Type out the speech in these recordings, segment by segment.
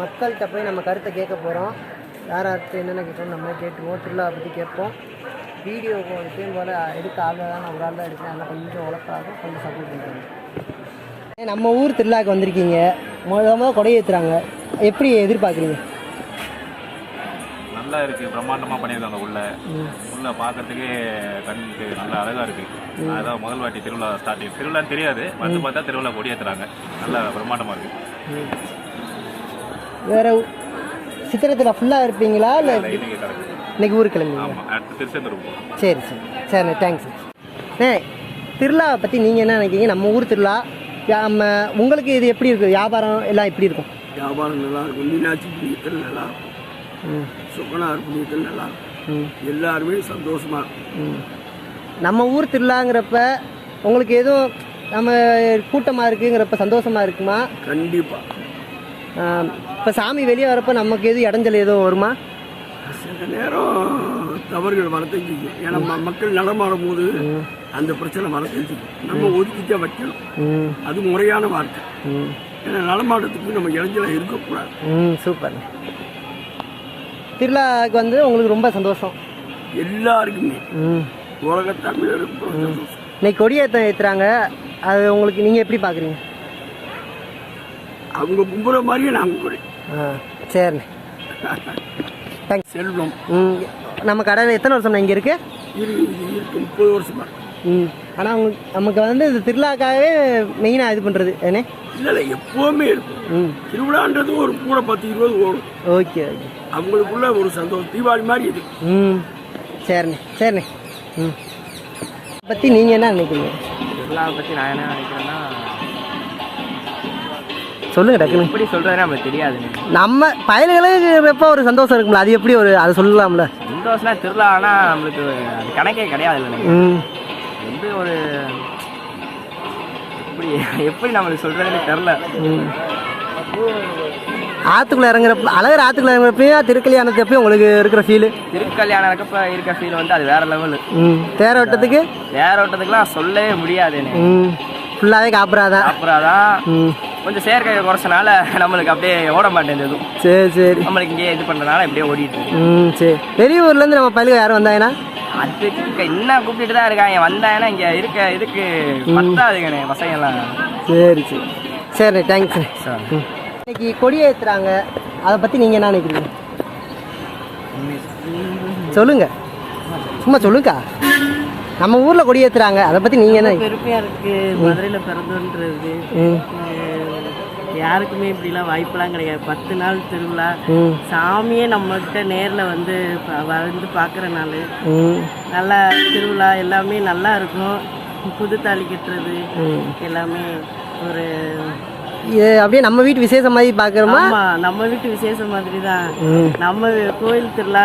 மக்கள்கிட்ட போய் நம்ம கருத்தை கேட்க போகிறோம். யார்கிட்ட என்னென்ன கேட்கணும் நம்ம கேட்டுருவோம். திருவிழாவை பற்றி கேட்போம். வீடியோ சேம் போல் எடுக்க ஆள் தான், நான் ஒரு ஆள் தான் எடுக்கிறேன். அதனால் கொஞ்சம் உழைப்பாக கொஞ்சம் சப்போர்ட் பண்ணுறாங்க. நம்ம ஊர் திருவிழாவுக்கு வந்திருக்கீங்க, முதல் கொடை ஏற்றுறாங்க, எப்படி எதிர்பார்க்குறீங்க? நல்லா இருக்குது, பிரம்மாண்டமாக பண்ணியிருக்காங்க. உள்ள பார்க்கறதுக்கு கண்ணுக்கு நல்லா அழகாக இருக்குது. அதான் முதல் வாட்டி திருவிழா ஸ்டார்டிங். திருவிழான்னு தெரியாது, வந்து பார்த்தா திருவிழா கொடி ஏற்றுறாங்க. நல்லா பிரம்மாண்டமாக இருக்குது. வேறு சித்திரத்தில் ஃபுல்லாக இருப்பீங்களா இல்லை இன்னைக்கு ஊருக்கு கிளம்பி? ஆமாம், அடுத்து திருச்செந்தூர் போகும். சரி சரி சரிண்ணே, தேங்க்ஸ். திருவிழாவை பற்றி நீங்கள் என்ன நினைக்கிறீங்க? நம்ம ஊர் திருவிழா நம்ம உங்களுக்கு இது எப்படி இருக்குது? வியாபாரம் எல்லாம் எப்படி இருக்கும்? வியாபாரம் நல்லா இருக்கும். மீனாட்சி புண்ணியத்தில் நல்லா இருக்கும், சுக்கனார் புண்ணியத்தில் நல்லா இருக்கும். எல்லாருமே சந்தோஷமாக இருக்கும். நம்ம ஊர் திருவிழாங்கிறப்ப உங்களுக்கு எதுவும் நம்ம கூட்டமாக இருக்குங்கிறப்ப சந்தோஷமாக இருக்குமா? கண்டிப்பாக. இப்போ சாமி வெளியே வரப்போ நமக்கு எதுவும் இடைஞ்சல் எதுவும் வருமா? சில நேரம் தவறுகள் வரத்தையும் செய்யும். ஏன்னா மக்கள் நடமாடும் போது அந்த பிரச்சனை வரத்தையும் செய்யும். நம்ம ஒதுக்கிட்டே வைக்கணும், அது முறையான வார்த்தை. ஏன்னா நடமாட்டத்துக்கு நம்ம இடைஞ்சலாக இருக்கக்கூடாது. சூப்பர். திருவிழாவுக்கு வந்து உங்களுக்கு ரொம்ப சந்தோஷம்? எல்லாருக்குமே, உலக தமிழருக்கு சந்தோஷம். இன்னைக்கு கொடியேற்றம் ஏற்றுறாங்க, அது உங்களுக்கு நீங்கள் எப்படி பார்க்குறீங்க? அவங்க கும்புற மாதிரியே நாங்கள் கூட. சரிண்ணே, தேங்க்ஸ். செல்வம். நம்ம கடையில் எத்தனை வருஷம் இங்கே இருக்கு? 30 வருஷமா. ஆனால் உங்களுக்கு நமக்கு வந்து இந்த திருவிழாக்காகவே மெயினாக இது பண்ணுறது ஏன்னே? இல்லை, எப்போவுமே இருக்கும். திருவிழான்றது ஒரு கூட 10-20 ஓடும். Okay okay. அவங்களுக்குள்ள ஒரு சந்தோஷம், தீபாவளி மாதிரி இது. சரிண்ணே. பற்றி நீங்கள் என்ன நினைக்கிறீங்க? திருவிழாவை பற்றி நான் என்ன நினைக்கிறேன்னா, சொல்லுங்க டக்குன்னு. எப்படி சொல்கிறதுன்னு நம்மளுக்கு தெரியாதுங்க. நம்ம பயல்களுக்கு ஒரு சந்தோஷம் இருக்கும்ல, அது எப்படி ஒரு அதை சொல்லலாம்ல? சந்தோஷம்னா திருவிழானா நம்மளுக்கு அது கணக்கே கிடையாது இல்லை. வந்து ஒரு எப்படி நம்மளுக்கு சொல்கிறதுன்னு தெரில. ஆற்றுக்குள்ளே இறங்குறப்ப அழகர் ஆற்றுக்குள்ளே இறங்குறப்பையும் திருக்கல்யாணத்தப்பையும் உங்களுக்கு இருக்கிற ஃபீலு? திருக்கல்யாணம் இருக்கப்ப இருக்கிற ஃபீல் வந்து அது வேறு லெவலு. தேரோட்டத்துக்குலாம் சொல்லவே முடியாது. ஃபுல்லாகவே காப்புறாதான். கொஞ்சம் செயற்கை குறைச்சனால நம்மளுக்கு அப்படியே ஓட மாட்டேங்குது. சரி. நம்மளுக்கு இங்கே இது பண்ணுறதுனால இப்படியே ஓடிட்டு. சரி. வெளியூர்லேருந்து நம்ம பள்ளிகள் யாரும் வந்தாங்கன்னா அதுக்கு இன்னும் கூப்பிட்டு தான் இருக்காங்க. வந்தாங்கன்னா இங்கே இருக்க இதுக்கு பத்தாதுங்கண்ணே பசங்கள்லாம். சரி தேங்க்ஸ் சார். இன்னைக்கு கொடியேற்றுறாங்க, அதை பற்றி நீங்கள் என்ன நினைக்கிறீங்க? சொல்லுங்க, சும்மா சொல்லுங்கக்கா. நம்ம ஊரில் கொடியேற்றுறாங்க, அதை பற்றி நீங்கள் என்ன? பெருமையாக இருக்குது. மதுரையில் பிறந்தோன்றது யாருக்குமே இப்படிலாம் வாய்ப்பெல்லாம் கிடையாது. 10 நாள் திருவிழா, சாமியே நம்மகிட்ட நேரில் வந்து பார்க்குற நாள். நல்லா திருவிழா எல்லாமே நல்லா இருக்கும். புது தாலி கட்டுறது எல்லாமே ஒரு அப்படியே நம்ம வீட்டு விசேஷம் மாதிரி பார்க்குறோமா? நம்ம வீட்டு விசேஷம் மாதிரி தான். நம்ம கோயில் திருவிழா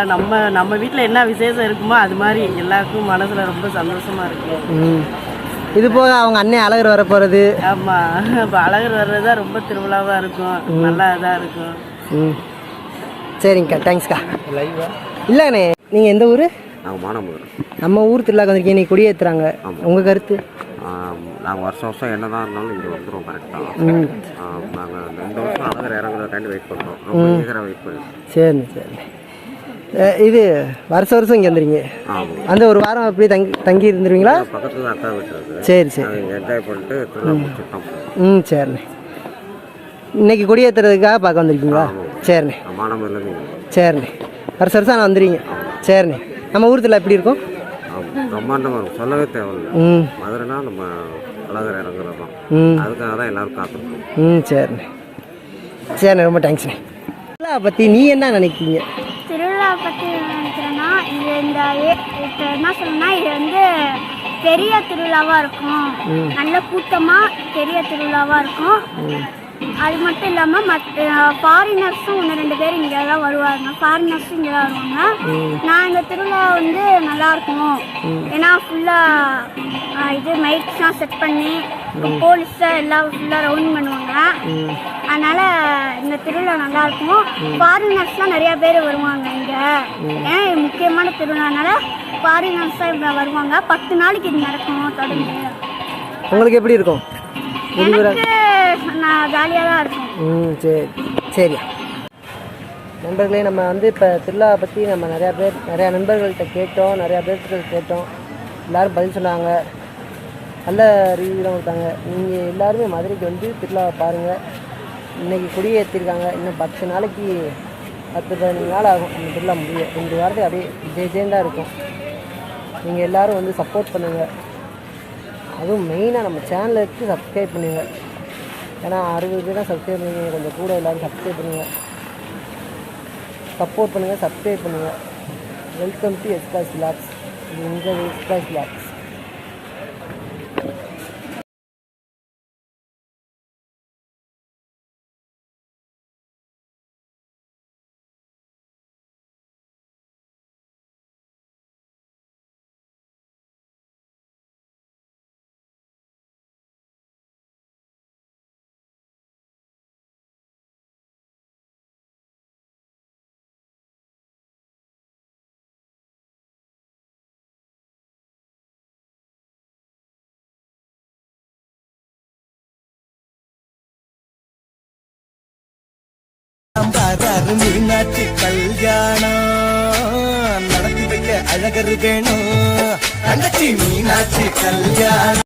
நம்ம வீட்டில் என்ன விசேஷம் இருக்குமோ அது மாதிரி எல்லாருக்கும் மனசில் ரொம்ப சந்தோஷமாக இருக்குது. இது போக அவங்க அண்ணன் அழகர் வர போகிறது. ஆமாம், இப்போ அழகர் வர்றது தான் ரொம்ப திருவிழாவாக இருக்கும், நல்லா இதாக இருக்கும். சரிங்கக்கா, தேங்க்ஸ்க்கா. இல்லைண்ணே, நீங்கள் எந்த ஊர்? நாங்கள் மானாமதுரை. நம்ம ஊர் திருவிழாக்கு வந்திருக்கீங்க, இன்னைக்கு கொடியேற்றுறாங்க, உங்கள் கருத்து? நாங்கள் வருஷம் என்ன தான் இருந்தாலும் இங்கே வந்துடுவோம் கரெக்டாக. நாங்கள் 2 வருஷம் அழகர் இறங்குறதுக்காண்டி வெயிட் பண்ணுறோம். ரொம்ப ஈகராக வெயிட் பண்ணுறோம். சரிண்ணே. இது வருஷம் இங்கே வந்துடுங்க. அந்த ஒரு வாரம் அப்படி தங்கி இருந்துருவீங்களா? பக்கத்தில் அக்கா விட்டுருக்கு. சரி. என்ஜாய் பண்ணிட்டு திருவிழா. சரிண்ணே. இன்னைக்கு கொடியேற்றுறதுக்காக பார்க்க வந்திருக்கீங்களா? சரிண்ணே. சரிண்ணே. வருஷம் நான் வந்துடுவீங்க. சரிண்ணே. நம்ம ஊர் திருவிழா எப்படி இருக்கும்? பிரம்மாண்டமாக இருக்கும், சொல்லவே தேவையில்லை. மதுரைனா நம்ம அழகர் இறங்குறது தான், அதுக்காக தான் எல்லோரும் காத்திருக்கோம். சரிண்ணே, ரொம்ப தேங்க்ஸ்ண்ணே. திருவிழா பற்றி நீ என்ன நினைக்கிறீங்க? திருவிழா பற்றி நினைக்கிறேன்னா, இது இப்போ என்ன சொல்லணும்னா, இது வந்து பெரிய திருவிழாவாக இருக்கும். நல்ல கூட்டமாக பெரிய திருவிழாவாக இருக்கும். அது மட்டும் இல்லாமல் ஃபாரினர்ஸும் 1-2 பேர் இங்கே தான் வருவாங்க. ஃபாரினர்ஸும் இங்கே தான் வருவாங்க. நான் இந்த திருவிழா வந்து நல்லாயிருக்கும். ஏன்னா ஃபுல்லாக இது மைக்ஸ்லாம் செட் பண்ணி போலீஸை எல்லாம் ஃபுல்லாக ரவுண்ட் பண்ணுவாங்க. அதனால் இந்த திருவிழா நல்லாயிருக்கும். ஃபாரினர்ஸ்லாம் நிறையா பேர் வருவாங்க இங்கே. ஏன்னா இது முக்கியமான திருவிழானால ஃபாரினர்ஸாக இப்படி வருவாங்க. 10 நாளைக்கு இது நடக்கும் தொடர்ந்து. உங்களுக்கு எப்படி இருக்கும்? எனக்கு நான் ஜாலியாக தான் இருக்கும். சரி. நண்பர்களே, நம்ம வந்து இப்போ திருவிழா பற்றி நம்ம நிறையா நண்பர்கள்ட்ட கேட்டோம், நிறையா பேர்கிட்ட கேட்டோம். எல்லோரும் பதில் சொன்னாங்க, நல்ல ரிவ்யூலாம் கொடுத்தாங்க. நீங்கள் எல்லாருமே மதுரைக்கு வந்து திருவிழாவை பாருங்கள். இன்றைக்கி கொடியேற்றிருக்காங்க, இன்னும் 10 நாளைக்கு 10-15 நாள் ஆகும் அந்த திருவிழா முடிய. 2 வாரத்துக்கு அப்படியே விஜயஜெயந்தாக இருக்கும். நீங்கள் எல்லோரும் வந்து சப்போர்ட் பண்ணுங்கள். அதுவும் மெயினாக நம்ம சேனலுக்கு சப்ஸ்கிரைப் பண்ணுங்கள். ஏன்னா 60 பேர் தான் சப்ஸ்கிரைப் பண்ணுவீங்க, கொஞ்சம் கூட எல்லோரும் சப்ஸ்கிரைப் பண்ணுங்கள், சப்போர்ட் பண்ணுங்கள், சப்ஸ்கிரைப் பண்ணுங்கள். Welcome to Splash Vlogs. இது உங்கள் எஸ்பிளாஸ் விலாக்ஸ். மீனாட்சி கல்யாணம் நடத்தி வைக்க அழகர் வேணும். தங்கச்சி மீனாட்சி கல்யாணம்.